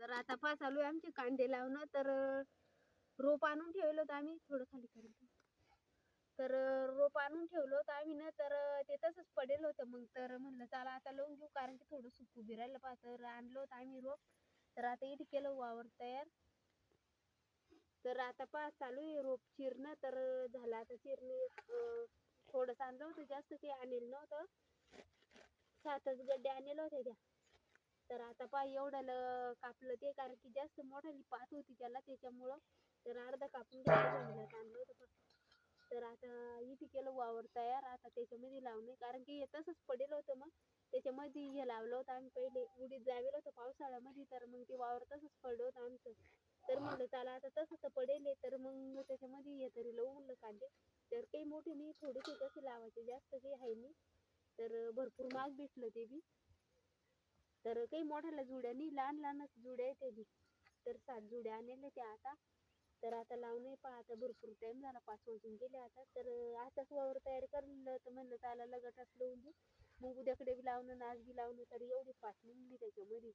तर आता चालू आहे आमचे कांदे लावणं. तर रोप आणून ठेवलं होतं आम्ही, थोडं खाली करून. तर रोप आणून ठेवलं होतं आम्ही ना, तर ते तसंच पडेल होतं. मग तर म्हणलं चला आता लावून घेऊ, कारण की थोडं सुकू बी राहिलं तर आणलं होतं आम्ही रोप. तर आता इथे केलं वावर तयार. तर आता चालू आहे रोप चिरणं. तर झालं आता चिरणी. थोडंसं आणलं होतं, जास्त काही आणलेलं नव्हतं, 7च गड्डे आणले होते त्या. तर आता एवढ्याला कापलं ते, कारण की जास्त मोठाली पात होती त्याला, त्याच्यामुळं. तर अर्धा कापून घेतलं, आणलं होतं. तर आता इथे केलं वावर तयार. आता त्याच्यामध्ये लावणे, कारण की तसंच पडेल होतं. मग त्याच्यामध्ये हे लावलं होतं आम्ही पहिले, उडीद लावलं होतं पावसाळ्यामध्ये. तर मग ते वावर तसंच पडलं होतं आमचं. तर म्हणलं चला आता तसंच पडेल, तर मग त्याच्यामध्ये हे तरी लावू म्हणलं कांदे. तर काही मोठे नाही, थोडेसे कसे लावायचे, जास्त काही आहे नाही. तर भरपूर माग भेटलं ते बी. तर काही मोठ्याला जुड्या नाही, लहान लहानच जुड्या आहेत ते बी. तर 7 जुड्या आणले त्या आता. तर आता लावणे आता भरपूर टाइम झाला, 5 वाजून गेले आता. तर आताच वावर तयार करलं, तर म्हणलं चालायला गटात लावून देऊ. मग उद्याकडे बी लावणं, आज बी लावणं. तर एवढी पाठ निघली त्याच्यामध्ये.